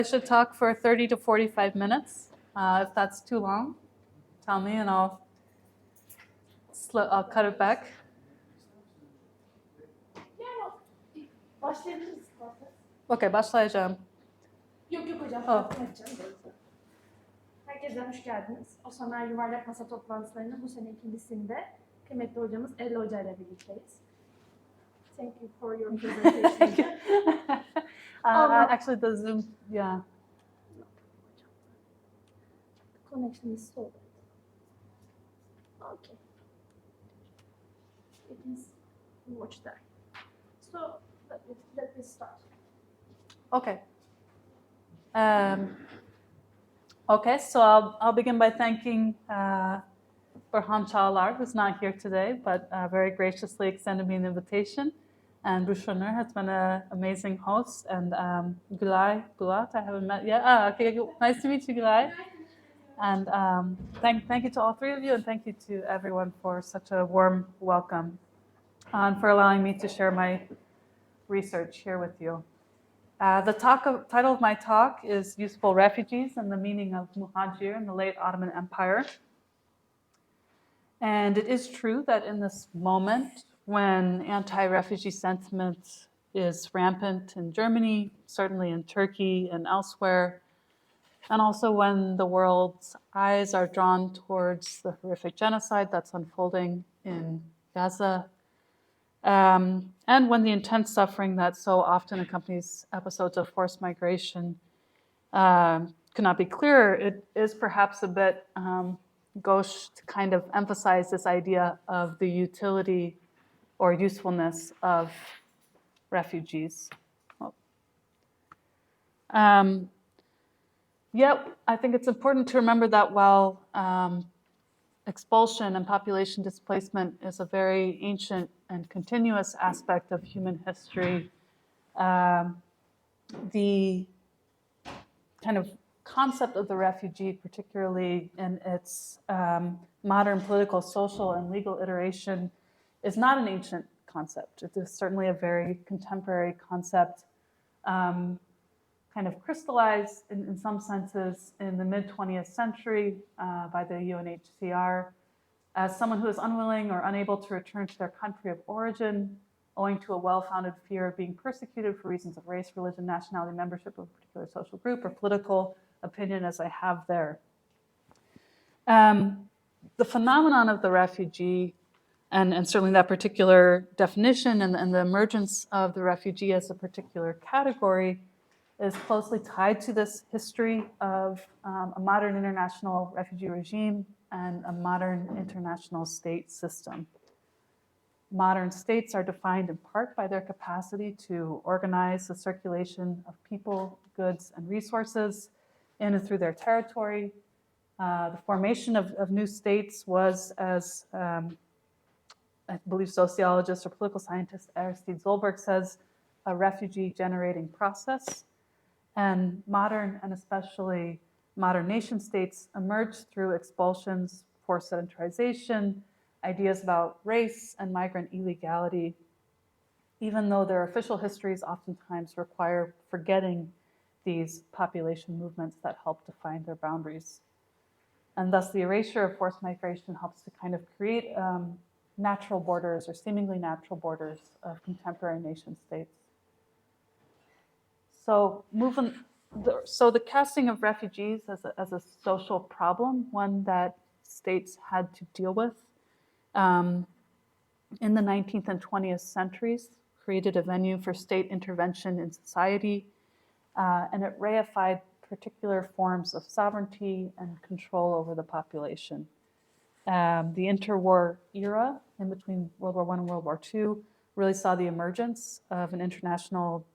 I should talk for 30 to 45 minutes. If that's too long, tell me and I'll cut it back. Başlayabiliriz. Okay, başlayacağım. Yok hocam. Herkese hoş geldiniz. OSAMER Yuvarlak Masa Toplantıları'nın bu sene ikincisinde kıymetli hocamız Ella Hoca ile birlikteyiz. Thank you for your presentation. Actually, the Zoom, yeah. The connection is so bad. Okay. You can watch that. So, let me start. Okay. Okay, so I'll begin by thanking Burhan Çağlar, who's not here today, but very graciously extended me an invitation. And Büşra Nur has been an amazing host. And Gülay Bulat, I haven't met yet. Okay, nice to meet you, Gülay. And thank you to all three of you, and thank you to everyone for such a warm welcome and for allowing me to share my research here with you. The title of my talk is Useful Refugees and the Meaning of Muhacir in the Late Ottoman Empire. And it is true that in this moment, when anti-refugee sentiment is rampant in Germany, certainly in Turkey and elsewhere, and also when the world's eyes are drawn towards the horrific genocide that's unfolding in Gaza, and when the intense suffering that so often accompanies episodes of forced migration could not be clearer, it is perhaps a bit gauche to kind of emphasize this idea of the utility or usefulness of refugees. Yet, I think it's important to remember that while expulsion and population displacement is a very ancient and continuous aspect of human history, the kind of concept of the refugee, particularly in its modern political, social, and legal iteration, is not an ancient concept. It is certainly a very contemporary concept, kind of crystallized in some senses in the mid-20th century by the UNHCR as someone who is unwilling or unable to return to their country of origin owing to a well-founded fear of being persecuted for reasons of race, religion, nationality, membership of a particular social group, or political opinion, as I have there. The phenomenon of the refugee, and certainly that particular definition and the emergence of the refugee as a particular category, is closely tied to this history of a modern international refugee regime and a modern international state system. Modern states are defined in part by their capacity to organize the circulation of people, goods, and resources in and through their territory. The formation of new states was, as I believe sociologist or political scientist Aristide Zolberg says, a refugee-generating process. And modern, and especially modern nation states, emerged through expulsions, forced sedentarization, ideas about race and migrant illegality, even though their official histories oftentimes require forgetting these population movements that help define their boundaries. And thus the erasure of forced migration helps to kind of create natural borders or seemingly natural borders of contemporary nation states. So the casting of refugees as a social problem, one that states had to deal with in the 19th and 20th centuries, created a venue for state intervention in society, and it reified particular forms of sovereignty and control over the population. The interwar era, in between World War I and World War II, really saw the emergence of international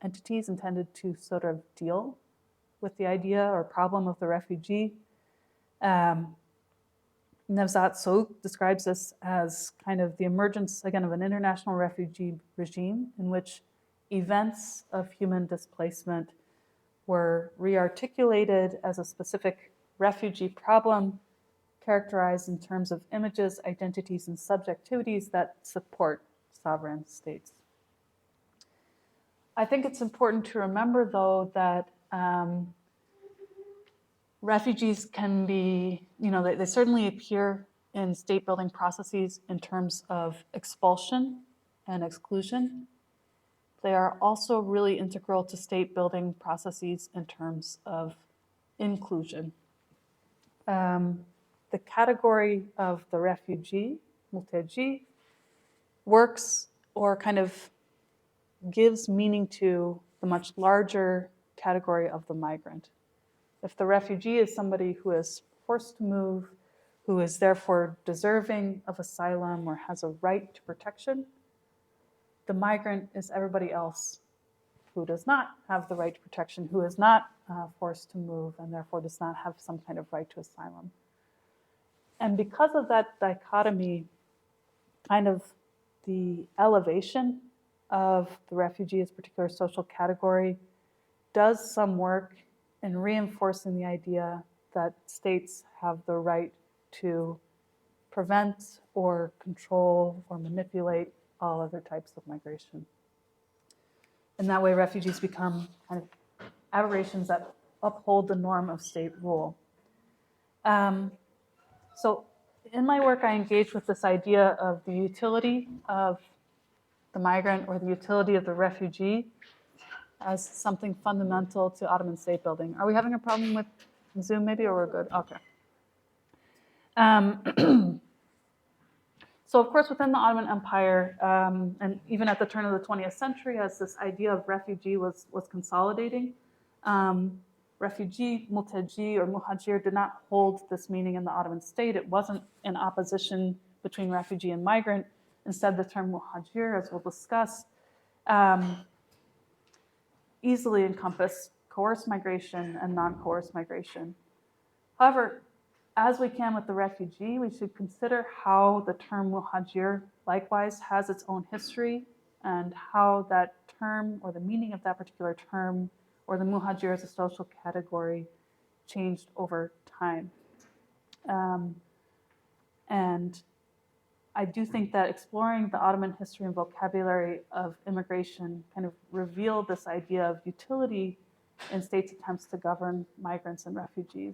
entities intended to sort of deal with the idea or problem of the refugee. Nevzat Soğuk describes this as kind of the emergence, again, of an international refugee regime in which events of human displacement were rearticulated as a specific refugee problem, characterized in terms of images, identities, and subjectivities that support sovereign states. I think it's important to remember, though, that refugees can be, they certainly appear in state building processes in terms of expulsion and exclusion. They are also really integral to state building processes in terms of inclusion. The category of the refugee, muhacir, works or kind of gives meaning to the much larger category of the migrant. If the refugee is somebody who is forced to move, who is therefore deserving of asylum or has a right to protection, the migrant is everybody else who does not have the right to protection, who is not forced to move, and therefore does not have some kind of right to asylum. And because of that dichotomy, kind of the elevation of the refugee as a particular social category does some work in reinforcing the idea that states have the right to prevent or control or manipulate all other types of migration. In that way, refugees become kind of aberrations that uphold the norm of state rule. So in my work, I engage with this idea of the utility of the migrant or the utility of the refugee as something fundamental to Ottoman state building. Are we having a problem with Zoom maybe, or we're good? Okay. So of course, within the Ottoman Empire, and even at the turn of the 20th century, as this idea of refugee was consolidating, refugee, muhacir, or muhajir did not hold this meaning in the Ottoman state. It wasn't an opposition between refugee and migrant. Instead, the term muhajir, as we'll discuss, easily encompassed coerced migration and non-coerced migration. However, as we can with the refugee, we should consider how the term muhajir likewise has its own history and how that term or the meaning of that particular term or the muhajir as a social category changed over time. And I do think that exploring the Ottoman history and vocabulary of immigration kind of revealed this idea of utility in states' attempts to govern migrants and refugees.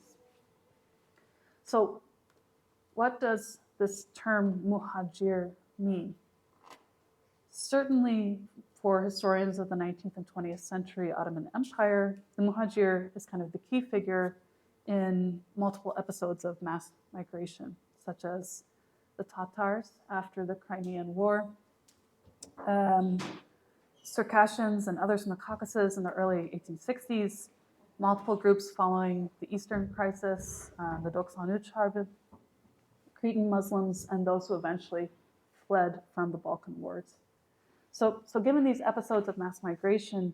So what does this term muhajir mean? Certainly for historians of the 19th and 20th century Ottoman Empire, the muhajir is kind of the key figure in multiple episodes of mass migration, such as the Tatars after the Crimean War, Circassians and others in the Caucasus in the early 1860s, multiple groups following the Eastern Crisis, the 93 Harbi, Cretan Muslims, and those who eventually fled from the Balkan Wars. So given these episodes of mass migration,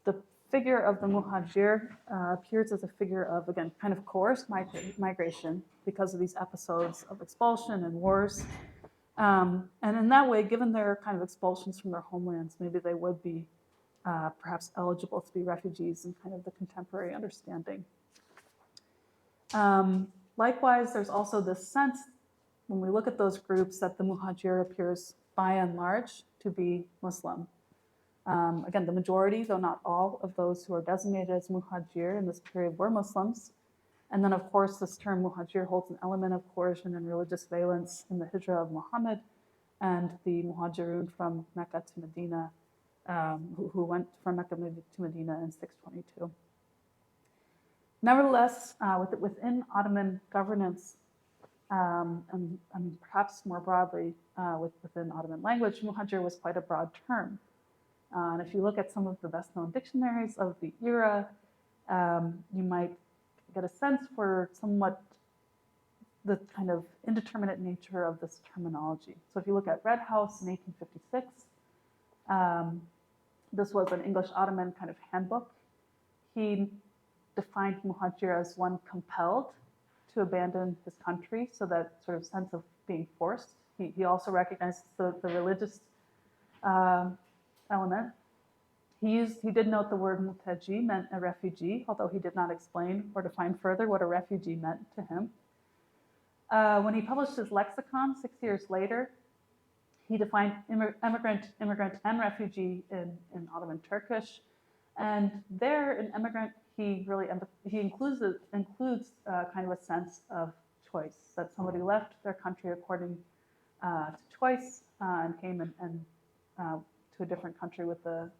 the figure of the muhajir appears as a figure of, again, kind of coerced migration because of these episodes of expulsion and wars. And in that way, given their kind of expulsions from their homelands, maybe they would be perhaps eligible to be refugees in kind of the contemporary understanding. Likewise, there's also this sense, when we look at those groups, that the muhajir appears by and large to be Muslim. Again, the majority, though not all, of those who are designated as muhajir in this period were Muslims. And then, of course, this term muhajir holds an element of coercion and religious valence in the hijrah of Muhammad and the muhajirun from Mecca to Medina, who went from Mecca to Medina in 622. Nevertheless, within Ottoman governance, and perhaps more broadly within Ottoman language, muhajir was quite a broad term. And if you look at some of the best-known dictionaries of the era, you might get a sense for somewhat the kind of indeterminate nature of this terminology. So if you look at Red House in 1856, this was an English Ottoman kind of handbook. He defined muhajir as one compelled to abandon his country, so that sort of sense of being forced. He also recognized the religious element. He did note the word muhajir meant a refugee, although he did not explain or define further what a refugee meant to him. When he published his lexicon 6 years later, He defined immigrant, and refugee in Ottoman Turkish. And there, in immigrant, he really includes kind of a sense of choice, that somebody left their country according to choice and came to a different country with the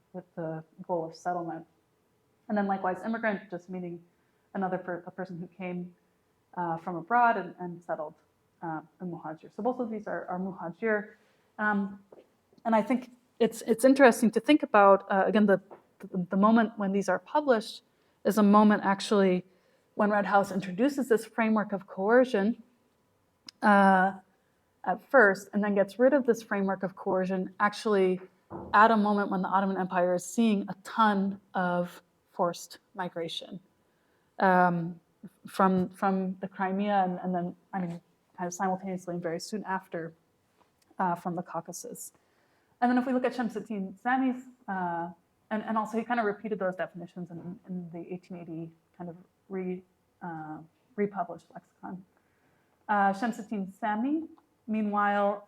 goal of settlement. And then likewise, immigrant, just meaning a person who came from abroad and settled in Muhajir. So both of these are Muhajir. And I think it's interesting to think about, again, the moment when these are published is a moment actually when Red House introduces this framework of coercion at first, and then gets rid of this framework of coercion actually at a moment when the Ottoman Empire is seeing a ton of forced migration from the Crimea and then, kind of simultaneously and very soon after from the Caucasus. And then if we look at Shamsuddin Sami's, and also he kind of repeated those definitions in the 1880 kind of republished lexicon. Shamsuddin Sami, meanwhile,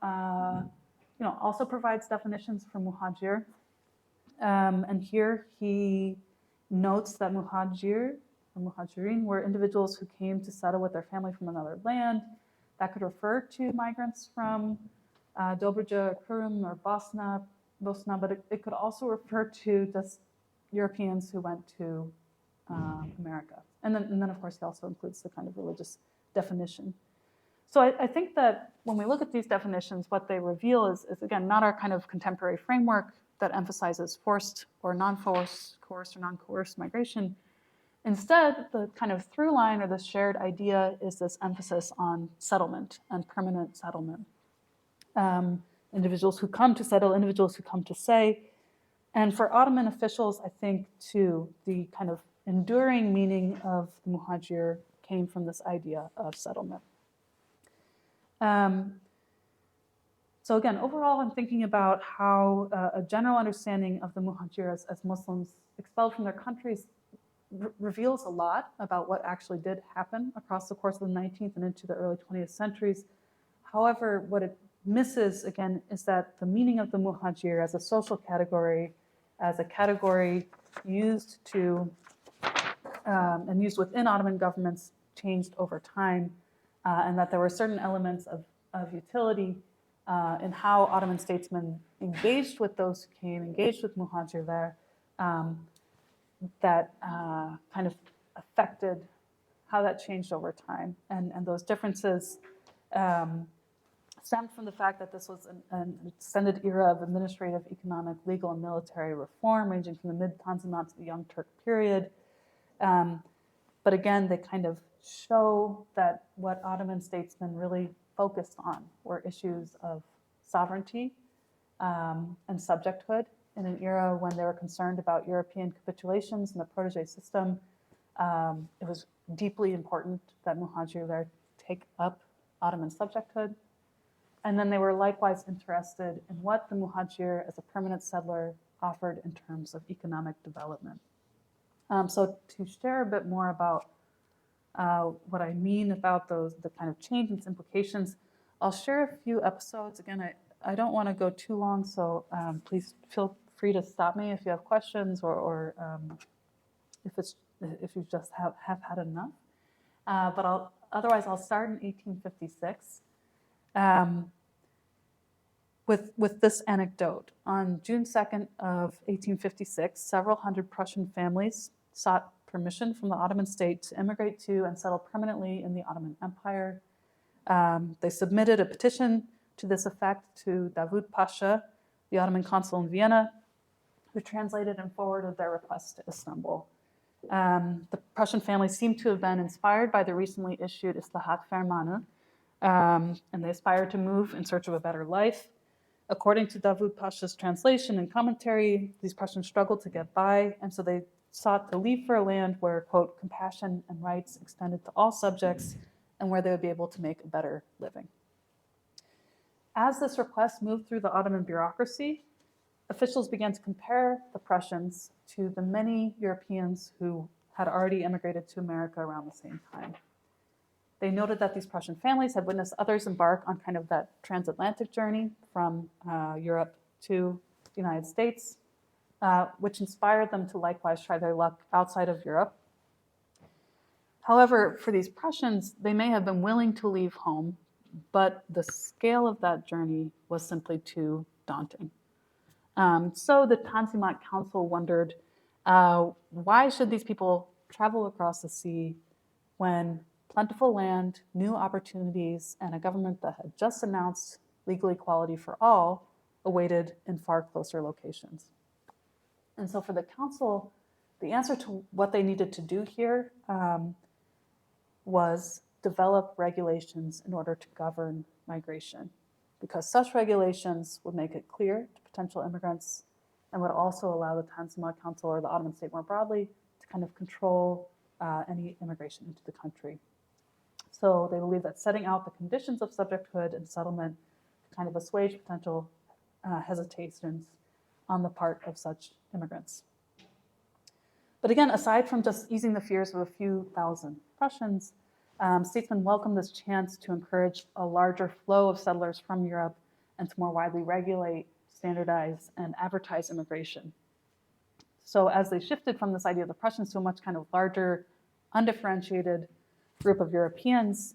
also provides definitions for Muhajir. And here he notes that Muhajir or Muhajirin were individuals who came to settle with their family from another land. That could refer to migrants from Dobruja, Kurum, or Bosna, but it could also refer to just Europeans who went to America. And then, of course, he also includes the kind of religious definition. So I think that when we look at these definitions, what they reveal is again, not our kind of contemporary framework that emphasizes forced or non-forced, coerced or non-coerced migration. Instead, the kind of through line or the shared idea is this emphasis on settlement and permanent settlement. Individuals who come to settle, individuals who come to stay. And for Ottoman officials, I think, too, the kind of enduring meaning of the Muhajir came from this idea of settlement. So again, overall, I'm thinking about how a general understanding of the Muhajir as Muslims expelled from their countries reveals a lot about what actually did happen across the course of the 19th and into the early 20th centuries. However, what it misses, again, is that the meaning of the Muhajir as a social category, as a category used to, and used within Ottoman governments, changed over time, and that there were certain elements of utility in how Ottoman statesmen engaged with those who came, engaged with Muhajir there, that kind of affected how that changed over time. And those differences stemmed from the fact that this was an extended era of administrative, economic, legal, and military reform, ranging from the mid-Tanzimat to the Young Turk period. But again, they kind of show that what Ottoman statesmen really focused on were issues of sovereignty and subjecthood in an era when they were concerned about European capitulations and the protege system. It was deeply important that Muhajir there take up Ottoman subjecthood. And then they were likewise interested in what the Muhajir as a permanent settler offered in terms of economic development. So to share a bit more about what I mean about the kind of change and its implications, I'll share a few episodes. Again, I don't want to go too long, so please feel free to stop me if you have questions or if you just have had enough. But otherwise I'll start in 1856 with this anecdote. On June 2nd of 1856, several hundred Prussian families sought permission from the Ottoman state to immigrate to and settle permanently in the Ottoman Empire. They submitted a petition to this effect to Davud Pasha, the Ottoman consul in Vienna, who translated and forwarded their request to Istanbul. The Prussian families seem to have been inspired by the recently issued Islahat Fermanı, and they aspired to move in search of a better life. According to Davud Pasha's translation and commentary, these Prussians struggled to get by, and so they sought to leave for a land where, quote, compassion and rights extended to all subjects and where they would be able to make a better living. As this request moved through the Ottoman bureaucracy, officials began to compare the Prussians to the many Europeans who had already immigrated to America around the same time. They noted that these Prussian families had witnessed others embark on kind of that transatlantic journey from Europe to the United States, which inspired them to likewise try their luck outside of Europe. However, for these Prussians, they may have been willing to leave home, but the scale of that journey was simply too daunting. So the Tanzimat Council wondered, why should these people travel across the sea when plentiful land, new opportunities, and a government that had just announced legal equality for all awaited in far closer locations? And so for the council, the answer to what they needed to do here was develop regulations in order to govern migration, because such regulations would make it clear to potential immigrants and would also allow the Tanzimat Council or the Ottoman state more broadly to kind of control any immigration into the country. So they believe that setting out the conditions of subjecthood and settlement to kind of assuage potential hesitations on the part of such immigrants. But again, aside from just easing the fears of a few thousand Prussians, statesmen welcomed this chance to encourage a larger flow of settlers from Europe and to more widely regulate, standardize, and advertise immigration. So as they shifted from this idea of the Prussians to a much kind of larger, undifferentiated group of Europeans,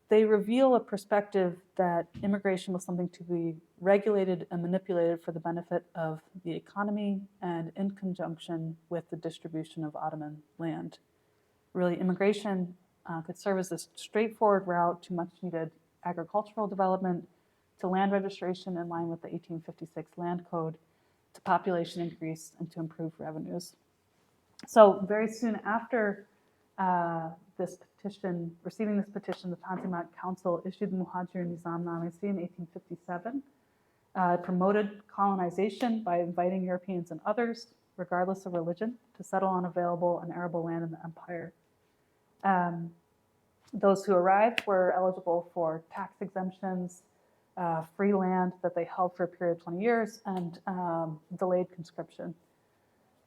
they reveal a perspective that immigration was something to be regulated and manipulated for the benefit of the economy and in conjunction with the distribution of Ottoman land. Really, immigration could serve as this straightforward route to much needed agricultural development, to land registration in line with the 1856 Land Code, to population increase, and to improve revenues. So very soon after receiving this petition, the Tanzimat Council issued the Muhajir Nizamnamesi in 1857. It promoted colonization by inviting Europeans and others, regardless of religion, to settle on available and arable land in the empire. Those who arrived were eligible for tax exemptions, free land that they held for a period of 20 years, and delayed conscription.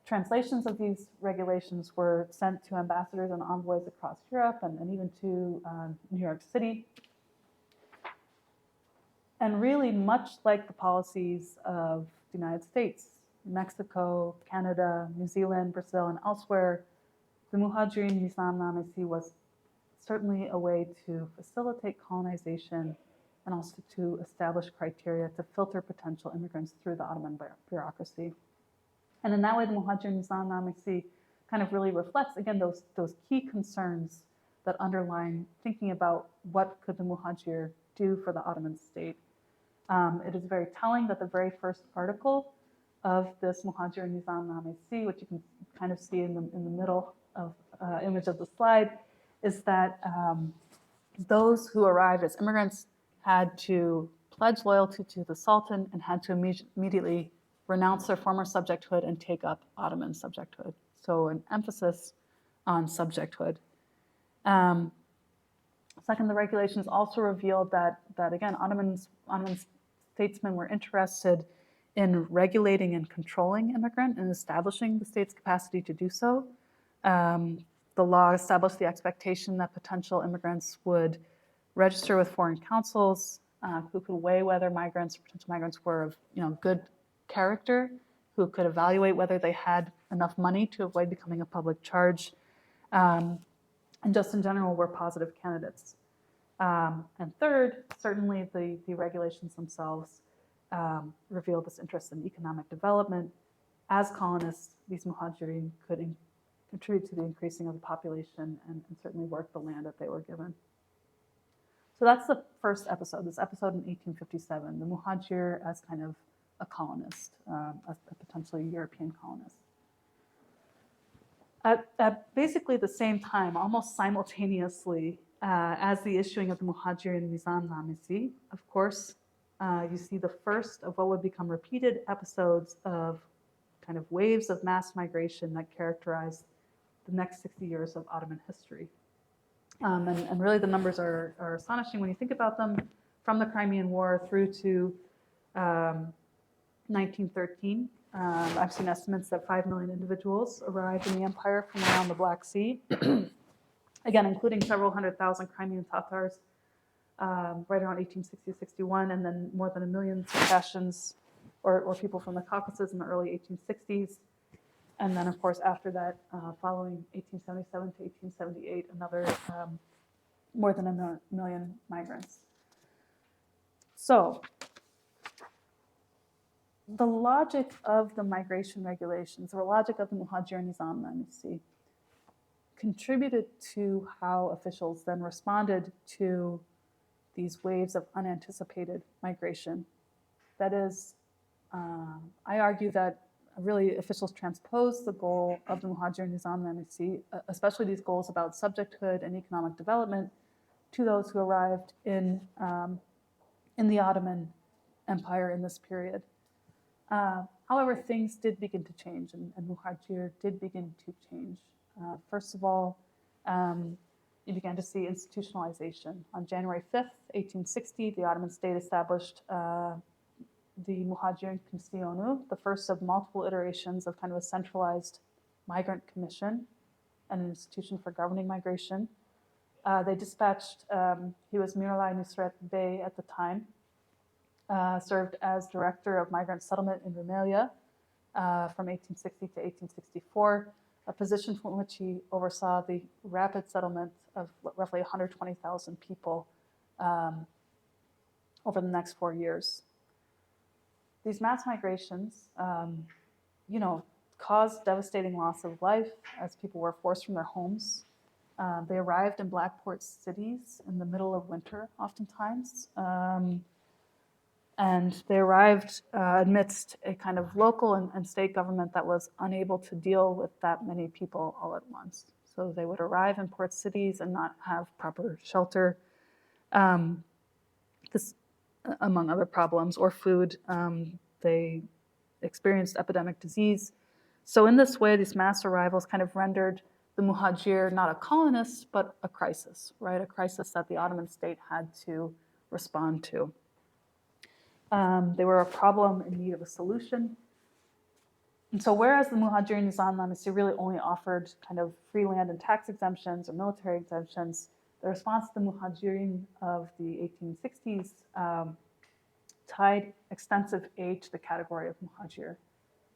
Translations of these regulations were sent to ambassadors and envoys across Europe and even to New York City. And really, much like the policies of the United States, Mexico, Canada, New Zealand, Brazil, and elsewhere, the Muhajir Nizamnamesi was certainly a way to facilitate colonization and also to establish criteria to filter potential immigrants through the Ottoman bureaucracy. And in that way, the Muhajir Nizamnamesi kind of really reflects, again, those key concerns that underline thinking about what could the Muhajir do for the Ottoman state. It is very telling that the very first article of this Muhajir Nizamnamesi, which you can kind of see in the middle of image of the slide, is that those who arrived as immigrants had to pledge loyalty to the Sultan and had to immediately renounce their former subjecthood and take up Ottoman subjecthood. So an emphasis on subjecthood. Second, the regulations also revealed that again, Ottoman statesmen were interested in regulating and controlling immigrant and establishing the state's capacity to do so. The law established the expectation that potential immigrants would register with foreign councils who could weigh whether potential migrants were of good character, who could evaluate whether they had enough money to avoid becoming a public charge, and just in general were positive candidates. And third, certainly the regulations themselves revealed this interest in economic development. As colonists, these muhajirin could contribute to the increasing of the population and certainly work the land that they were given. So that's the first episode, this episode in 1857, the muhajir as kind of a colonist, a potentially European colonist. At basically the same time, almost simultaneously, as the issuing of the Muhajir Nizamnamesi, of course, you see the first of what would become repeated episodes of kind of waves of mass migration that characterized the next 60 years of Ottoman history. And really the numbers are astonishing when you think about them, from the Crimean War through to 1913. I've seen estimates that 5 million individuals arrived in the empire from around the Black Sea. again, including several 100,000 Crimean Tatars right around 1860-61, and then more than 1 million Circassians or people from the Caucasus in the early 1860s. And then, of course, after that, following 1877 to 1878, another more than 1 million migrants. So the logic of the migration regulations, or logic of the Muhacir Nizamnamesi, contributed to how officials then responded to these waves of unanticipated migration. That is, I argue that really officials transposed the goal of the Muhacir Nizamnamesi, especially these goals about subjecthood and economic development, to those who arrived in the Ottoman Empire in this period. However, things did begin to change, and Muhacir did begin to change. First of all, you began to see institutionalization. On January 5th, 1860, the Ottoman state established the Muhacirlerin, the first of multiple iterations of kind of a centralized migrant commission and an institution for governing migration. They dispatched, he was Miralay Nusret Bey at the time, served as director of migrant settlement in Rumelia from 1860 to 1864, a position from which he oversaw the rapid settlement of roughly 120,000 people over the next 4 years. These mass migrations, caused devastating loss of life as people were forced from their homes. They arrived in black port cities in the middle of winter, oftentimes. And they arrived amidst a kind of local and state government that was unable to deal with that many people all at once. So they would arrive in port cities and not have proper shelter, this, among other problems, or food. They experienced epidemic disease. So in this way, these mass arrivals kind of rendered the Muhajir not a colonist, but a crisis, right? A crisis that the Ottoman state had to respond to. They were a problem in need of a solution. And so whereas the Muhacir Nizamnamesi really only offered kind of free land and tax exemptions or military exemptions, the response to the Muhajirin of the 1860s tied extensive aid to the category of Muhajir.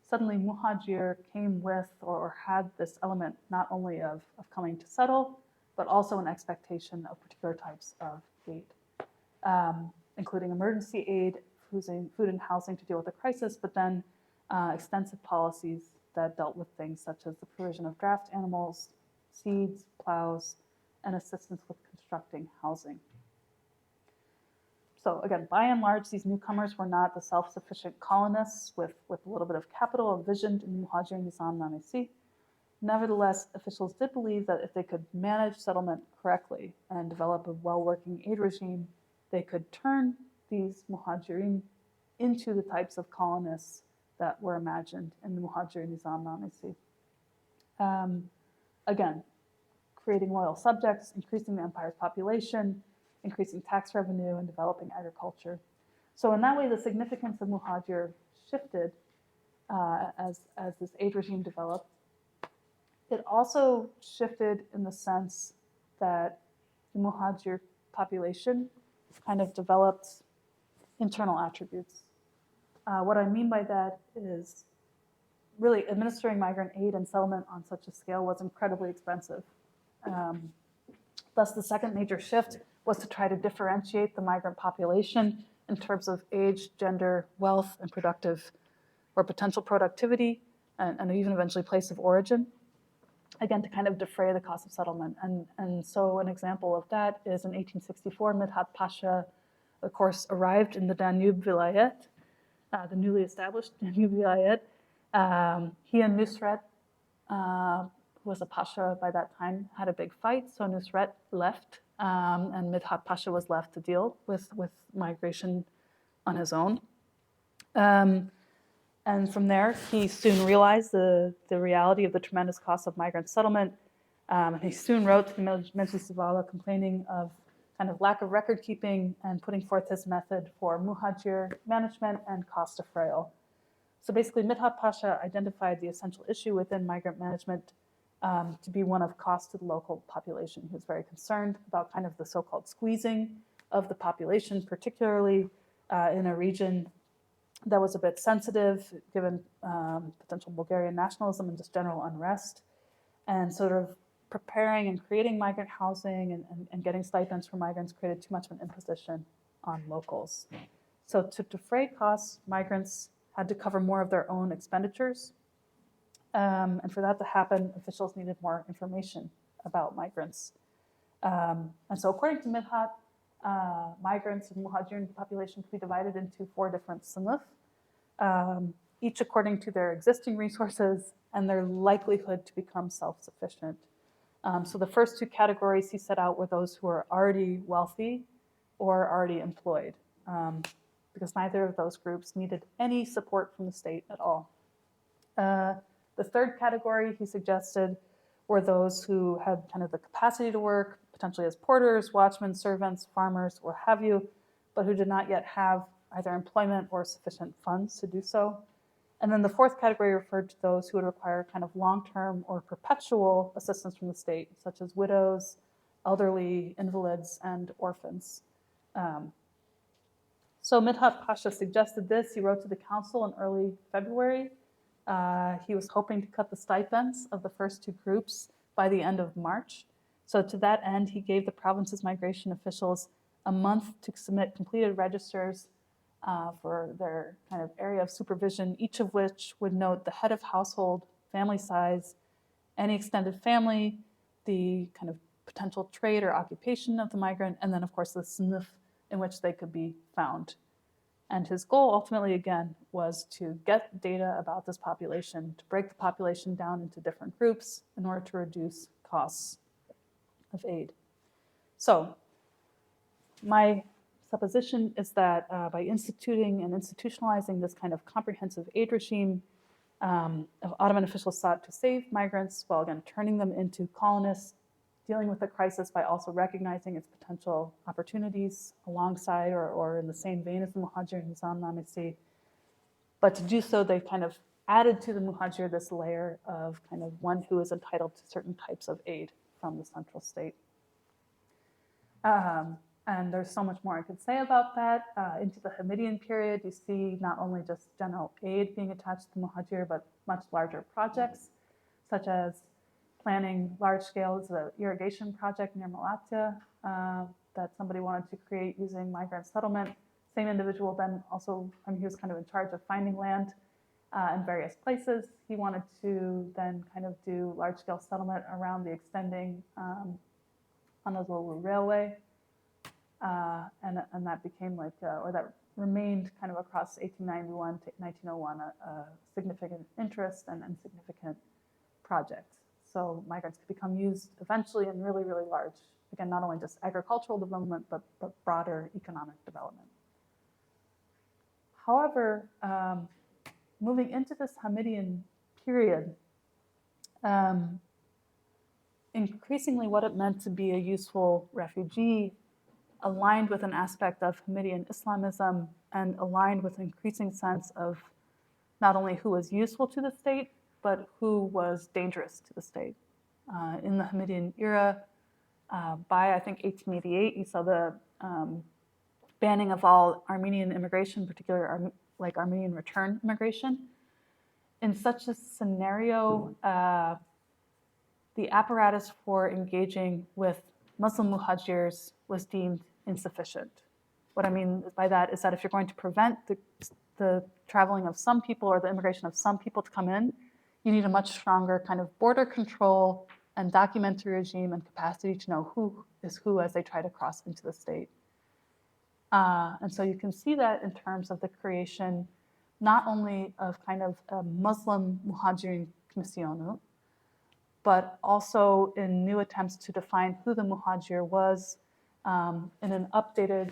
Suddenly, Muhajir came with or had this element not only of coming to settle, but also an expectation of particular types of aid, including emergency aid, food and housing to deal with the crisis, but then extensive policies that dealt with things such as the provision of draft animals, seeds, plows, and assistance with constructing housing. So again, by and large, these newcomers were not the self-sufficient colonists with a little bit of capital envisioned in the Muhacir Nizamnamesi. Nevertheless, officials did believe that if they could manage settlement correctly and develop a well-working aid regime, they could turn these Muhajirin into the types of colonists that were imagined in the Muhacir Nizamnamesi. Again, creating loyal subjects, increasing the empire's population, increasing tax revenue, and developing agriculture. So in that way, the significance of Muhajir shifted as this aid regime developed. It also shifted in the sense that the Muhajir population kind of developed internal attributes. What I mean by that is really administering migrant aid and settlement on such a scale was incredibly expensive. Thus, the second major shift was to try to differentiate the migrant population in terms of age, gender, wealth, and productive or potential productivity, and even eventually place of origin. Again, to kind of defray the cost of settlement. And so an example of that is in 1864, Midhat Pasha, of course, arrived in the Danube Vilayet, the newly established Danube Vilayet. He and Nusret, who was a pasha by that time, had a big fight, so Nusret left, and Midhat Pasha was left to deal with migration on his own. And from there, he soon realized the reality of the tremendous cost of migrant settlement. And he soon wrote to the Mejlis Vala complaining of kind of lack of record keeping and putting forth his method for Muhajir management and cost defrayal. So basically, Midhat Pasha identified the essential issue within migrant management to be one of cost to the local population. He was very concerned about kind of the so-called squeezing of the population, particularly in a region that was a bit sensitive given potential Bulgarian nationalism and just general unrest, and sort of preparing and creating migrant housing and getting stipends for migrants created too much of an imposition on locals. So to defray costs, migrants had to cover more of their own expenditures. And for that to happen, officials needed more information about migrants. And so according to Midhat, migrants and muhajirin population could be divided into 4 different sinuf, each according to their existing resources and their likelihood to become self-sufficient. So the first 2 categories he set out were those who are already wealthy or already employed, because neither of those groups needed any support from the state at all. The third category he suggested were those who had kind of the capacity to work, potentially as porters, watchmen, servants, farmers, or have you, but who did not yet have either employment or sufficient funds to do so. And then the fourth category referred to those who would require kind of long-term or perpetual assistance from the state, such as widows, elderly, invalids, and orphans. So Midhat Pasha suggested this. He wrote to the council in early February. He was hoping to cut the stipends of the first 2 groups by the end of March. So to that end, he gave the province's migration officials a month to submit completed registers for their kind of area of supervision, each of which would note the head of household, family size, any extended family, the kind of potential trade or occupation of the migrant, and then of course the sinuf in which they could be found. And his goal ultimately, again, was to get data about this population, to break the population down into different groups in order to reduce costs of aid. So my supposition is that by instituting and institutionalizing this kind of comprehensive aid regime, Ottoman officials sought to save migrants while, again, turning them into colonists, dealing with the crisis by also recognizing its potential opportunities alongside or in the same vein as the Muhajir and Nizam-Nameh. But to do so, they kind of added to the Muhajir this layer of kind of one who is entitled to certain types of aid from the central state. And there's so much more I could say about that. Into the Hamidian period, you see not only just general aid being attached to Muhajir, but much larger projects, such as planning large-scale irrigation project near Malatya that somebody wanted to create using migrant settlement. Same individual then also, he was kind of in charge of finding land in various places. He wanted to then kind of do large-scale settlement around the extending Anadolu Railway. And that became like, or that remained kind of across 1891 to 1901 a significant interest and significant project. So migrants could become used eventually in really, really large, again, not only just agricultural development, but broader economic development. However, moving into this Hamidian period, increasingly what it meant to be a useful refugee aligned with an aspect of Hamidian Islamism and aligned with an increasing sense of not only who was useful to the state, but who was dangerous to the state. In the Hamidian era, by I think 1888, you saw the banning of all Armenian immigration, particularly like Armenian return immigration. In such a scenario, the apparatus for engaging with Muslim muhajirs was deemed insufficient. What I mean by that is that if you're going to prevent the traveling of some people or the immigration of some people to come in, you need a much stronger kind of border control and documentary regime and capacity to know who is who as they try to cross into the state. And so you can see that in terms of the creation not only of kind of a Muslim muhajirin commissionu, but also in new attempts to define who the muhajir was in an updated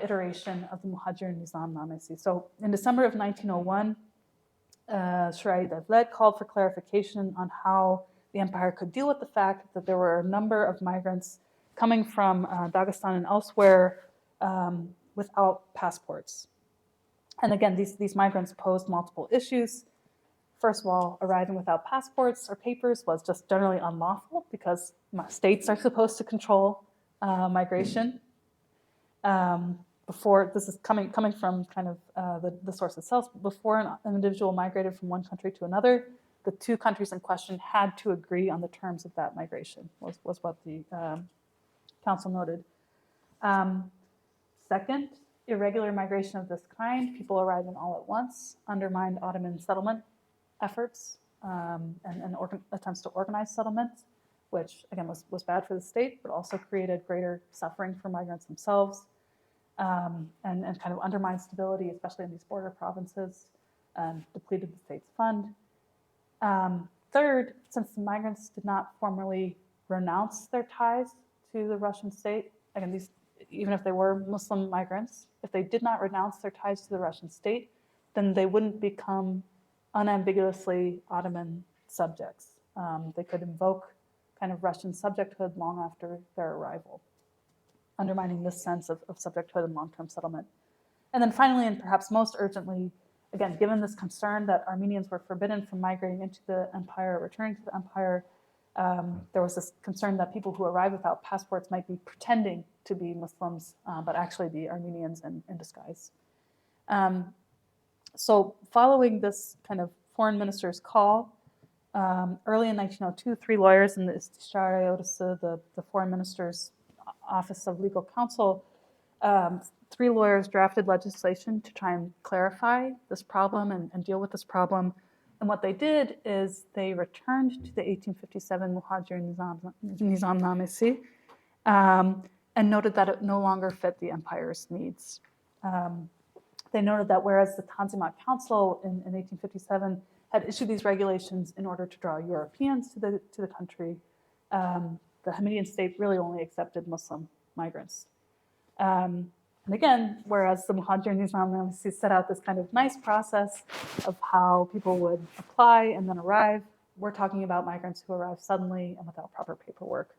iteration of the Muhajir Nizam-Nameh. So in December of 1901, Sharia Devlet called for clarification on how the empire could deal with the fact that there were a number of migrants coming from Dagestan and elsewhere without passports. And again, these migrants posed multiple issues. first of all, arriving without passports or papers was just generally unlawful because states are supposed to control migration. Before, this is coming from kind of the source itself, before an individual migrated from one country to another, the two countries in question had to agree on the terms of that migration, was what the council noted. Second, irregular migration of this kind, people arriving all at once, undermined Ottoman settlement efforts and attempts to organize settlements, which again was bad for the state, but also created greater suffering for migrants themselves, and kind of undermined stability, especially in these border provinces, and depleted the state's fund. Third, since the migrants did not formally renounce their ties to the Russian state, again, these, even if they were Muslim migrants, if they did not renounce their ties to the Russian state, then they wouldn't become unambiguously Ottoman subjects. They could invoke kind of Russian subjecthood long after their arrival, undermining this sense of subjecthood and long-term settlement. And then finally, and perhaps most urgently, again, given this concern that Armenians were forbidden from migrating into the empire, returning to the empire, there was this concern that people who arrived without passports might be pretending to be Muslims, but actually be Armenians in disguise. So following this kind of foreign minister's call, early in 1902, 3 lawyers in the İstişare Odası, the foreign minister's office of legal counsel, 3 lawyers drafted legislation to try and clarify this problem and deal with this problem. And what they did is they returned to the 1857 Muhacir Nizamnamesi and noted that it no longer fit the empire's needs. They noted that whereas the Tanzimat Council in 1857 had issued these regulations in order to draw Europeans to the country, the Hamidian state really only accepted Muslim migrants. And again, whereas the Muhajir Nizamnamesi set out this kind of nice process of how people would apply and then arrive, we're talking about migrants who arrive suddenly and without proper paperwork.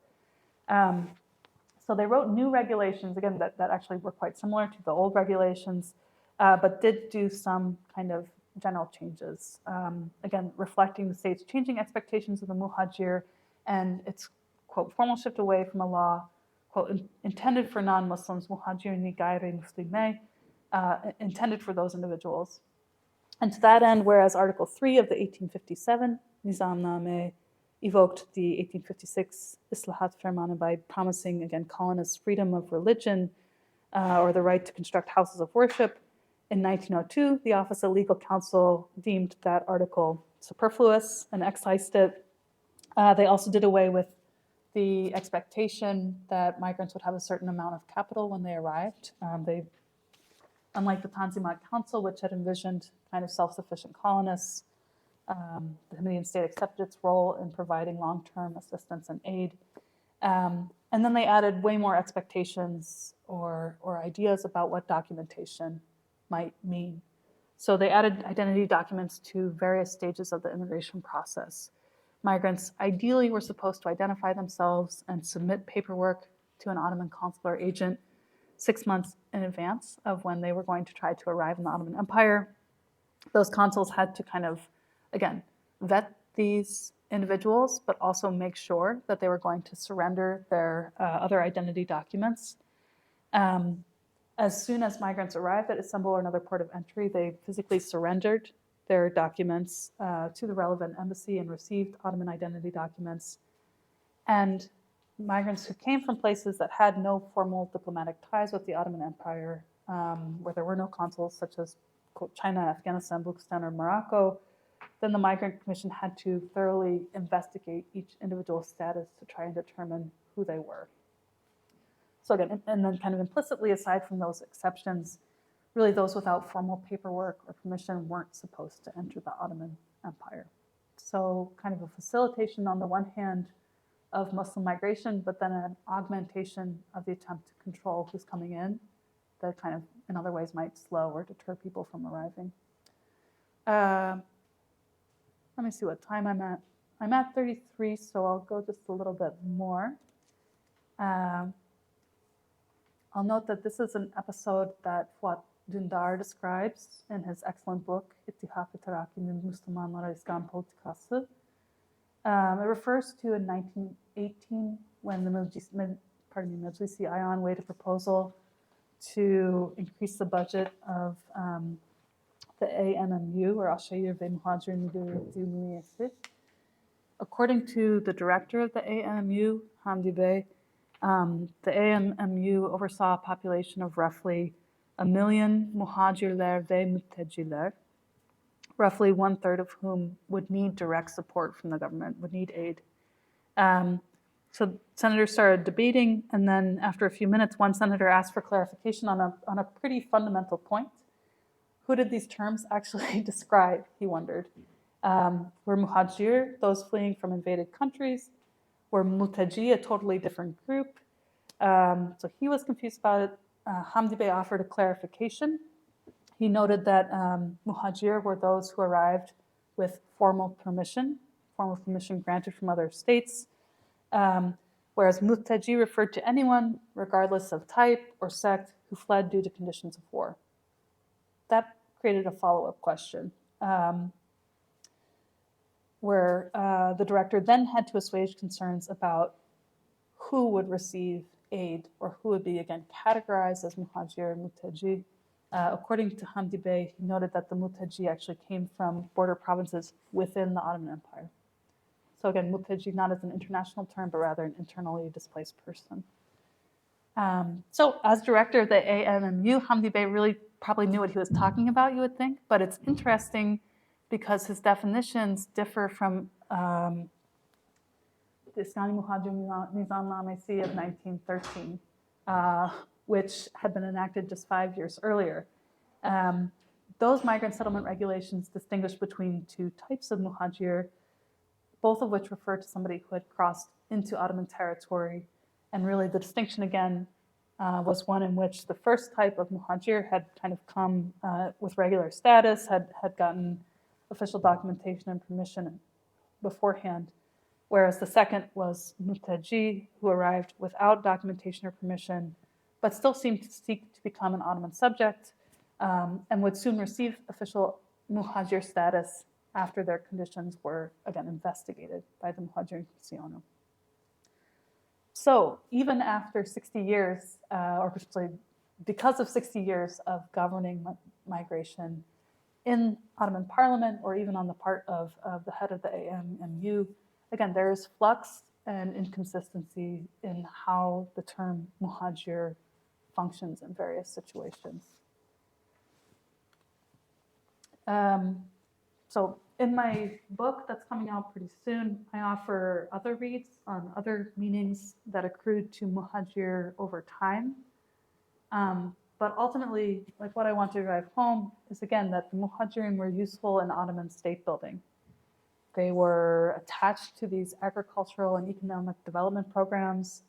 So they wrote new regulations, again, that actually were quite similar to the old regulations, but did do some kind of general changes. Again, reflecting the state's changing expectations of the Muhajir and its, quote, formal shift away from a law, quote, intended for non-Muslims, Muhajir ni gayri muslime, intended for those individuals. And to that end, whereas Article 3 of the 1857 Nizamname evoked the 1856 Islahat Fermanı by promising, again, colonists freedom of religion or the right to construct houses of worship, in 1902, the Office of Legal Counsel deemed that article superfluous and excised it. They also did away with the expectation that migrants would have a certain amount of capital when they arrived. Unlike the Tanzimat Council, which had envisioned kind of self-sufficient colonists, the Hamidian state accepted its role in providing long-term assistance and aid. And then they added way more expectations or ideas about what documentation might mean. So they added identity documents to various stages of the immigration process. Migrants ideally were supposed to identify themselves and submit paperwork to an Ottoman consular agent 6 months in advance of when they were going to try to arrive in the Ottoman Empire. Those consuls had to kind of, again, vet these individuals, but also make sure that they were going to surrender their other identity documents. As soon as migrants arrived at Istanbul or another port of entry, they physically surrendered their documents to the relevant embassy and received Ottoman identity documents. And migrants who came from places that had no formal diplomatic ties with the Ottoman Empire, where there were no consuls such as China, Afghanistan, Buluchistan, or Morocco, then the Migrant Commission had to thoroughly investigate each individual's status to try and determine who they were. So again, and then kind of implicitly, aside from those exceptions, really those without formal paperwork or permission weren't supposed to enter the Ottoman Empire. So kind of a facilitation on the one hand of Muslim migration, but then an augmentation of the attempt to control who's coming in that kind of in other ways might slow or deter people from arriving. Let me see what time I'm at. I'm at 33, so I'll go just a little bit more. I'll note that this is an episode that Fuat Dündar describes in his excellent book, İttihat-ı Terakki'nin Müslümanlara İslam Politikası. It refers to in 1918 when the Meclisi Ayan made a proposal to increase the budget of the AMMU, or Aşehir ve Muhacir Müdüriyeti. According to the director of the AMMU, Hamdi Bey, the AMMU oversaw a population of roughly 1 million muhacirler ve mülteciler, roughly 1/3 of whom would need direct support from the government, would need aid. So senators started debating, and then after a few minutes, one senator asked for clarification on a pretty fundamental point. Who did these terms actually describe, he wondered. Were muhacir, those fleeing from invaded countries? Were mülteci, a totally different group? So he was confused about it. Hamdi Bey offered a clarification. He noted that muhacir were those who arrived with formal permission granted from other states, whereas mülteci referred to anyone, regardless of type or sect, who fled due to conditions of war. That created a follow-up question, where the director then had to assuage concerns about who would receive aid, or who would be, again, categorized as muhacir and mülteci. According to Hamdi Bey, he noted that the mülteci actually came from border provinces within the Ottoman Empire. So again, mülteci not as an international term, but rather an internally displaced person. So as director of the AMMU, Hamdi Bey really probably knew what he was talking about, you would think, but it's interesting because his definitions differ from the İslami Muhacir Nizamnamesi of 1913, which had been enacted just 5 years earlier. Those migrant settlement regulations distinguish between two types of muhacir, both of which refer to somebody who had crossed into Ottoman territory. And really the distinction again was one in which the first type of muhacir had kind of come with regular status, had gotten official documentation and permission beforehand, whereas the second was mülteci, who arrived without documentation or permission, but still seemed to seek to become an Ottoman subject, and would soon receive official muhacir status after their conditions were, again, investigated by the Muhacir Inquisition. So even after 60 years, or particularly because of 60 years of governing migration in Ottoman Parliament, or even on the part of the head of the AMMU, again, there is flux and inconsistency in how the term muhacir functions in various situations. So in my book that's coming out pretty soon, I offer other reads on other meanings that accrued to muhacir over time. But ultimately, like what I want to drive home is, again, that the muhajirin were useful in Ottoman state building. They were attached to these agricultural and economic development programs.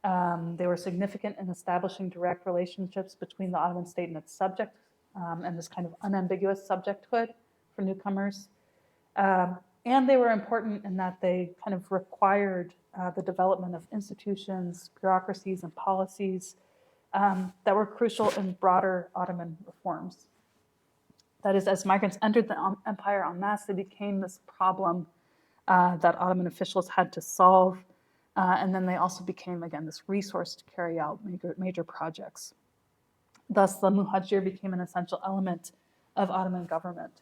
They were significant in establishing direct relationships between the Ottoman state and its subject, and this kind of unambiguous subjecthood for newcomers. And they were important in that they kind of required the development of institutions, bureaucracies, and policies that were crucial in broader Ottoman reforms. That is, as migrants entered the empire en masse, they became this problem that Ottoman officials had to solve. And then they also became, again, this resource to carry out major projects. Thus, the muhajir became an essential element of Ottoman governance.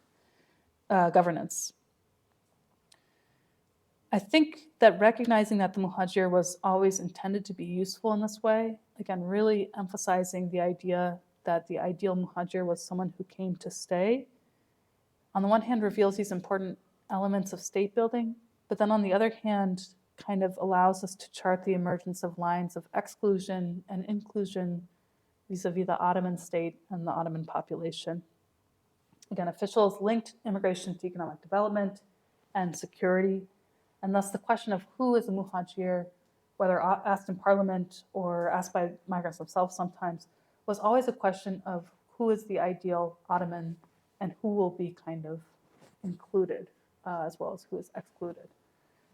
I think that recognizing that the muhajir was always intended to be useful in this way, again, really emphasizing the idea that the ideal muhajir was someone who came to stay, on the one hand reveals these important elements of state building, but then on the other hand, kind of allows us to chart the emergence of lines of exclusion and inclusion vis-a-vis the Ottoman state and the Ottoman population. Again, officials linked immigration to economic development and security, and thus the question of who is a muhajir, whether asked in parliament or asked by migrants themselves sometimes, was always a question of who is the ideal Ottoman and who will be kind of included as well as who is excluded.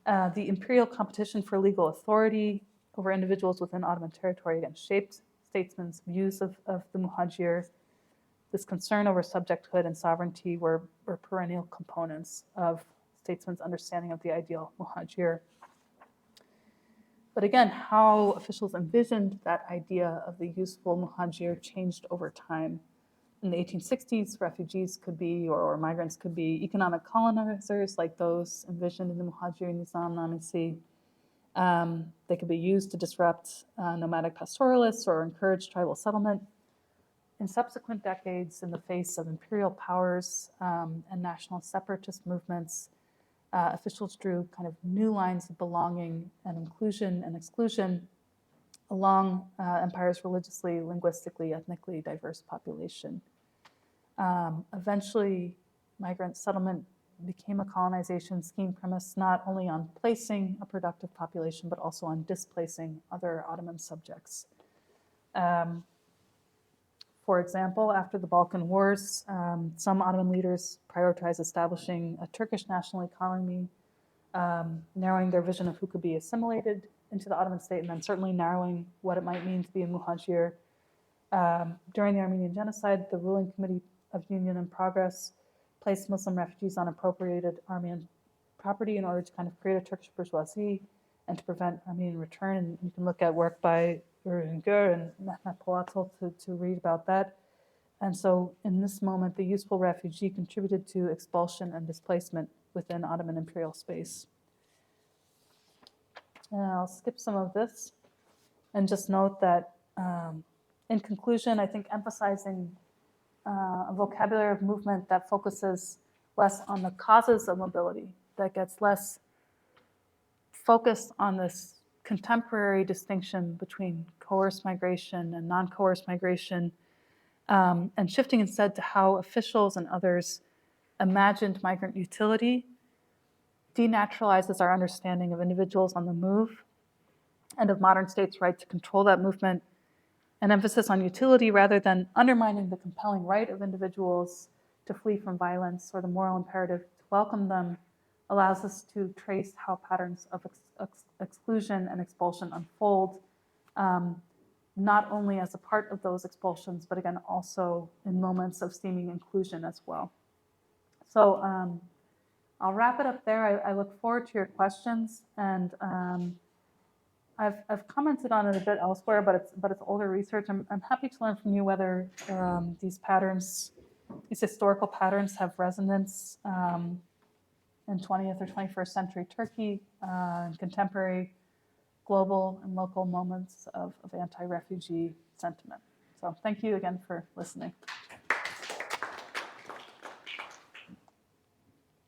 The imperial competition for legal authority over individuals within Ottoman territory, again, shaped statesmen's views of the muhajir. this concern over subjecthood and sovereignty were perennial components of statesmen's understanding of the ideal muhajir. But again, how officials envisioned that idea of the useful muhajir changed over time. In the 1860s, refugees could be, or migrants could be, economic colonizers like those envisioned in the Muhajir Nizam Namisi. They could be used to disrupt nomadic pastoralists or encourage tribal settlement. In subsequent decades, in the face of imperial powers and national separatist movements, officials drew kind of new lines of belonging and inclusion and exclusion along empire's religiously, linguistically, ethnically diverse population. Eventually, migrant settlement became a colonization scheme premised not only on placing a productive population, but also on displacing other Ottoman subjects. For example, after the Balkan Wars, some Ottoman leaders prioritized establishing a Turkish national economy, narrowing their vision of who could be assimilated into the Ottoman state, and then certainly narrowing what it might mean to be a muhajir. During the Armenian Genocide, the ruling committee of Union and Progress placed Muslim refugees on appropriated Armenian property in order to kind of create a Turkish bourgeoisie and to prevent Armenian return. And you can look at work by Gur and Mehmet Polatov to read about that. And so in this moment, the useful refugee contributed to expulsion and displacement within Ottoman imperial space. And I'll skip some of this and just note that in conclusion, I think emphasizing a vocabulary of movement that focuses less on the causes of mobility, that gets less focused on this contemporary distinction between coerced migration and non-coerced migration, and shifting instead to how officials and others imagined migrant utility, denaturalizes our understanding of individuals on the move and of modern states' right to control that movement. An emphasis on utility rather than undermining the compelling right of individuals to flee from violence or the moral imperative to welcome them allows us to trace how patterns of exclusion and expulsion unfold, not only as a part of those expulsions, but again, also in moments of seeming inclusion as well. So I'll wrap it up there. I look forward to your questions, and I've commented on it a bit elsewhere, but it's older research. I'm happy to learn from you whether these patterns, these historical patterns, have resonance in 20th or 21st century Turkey, and contemporary global and local moments of anti-refugee sentiment. So thank you again for listening.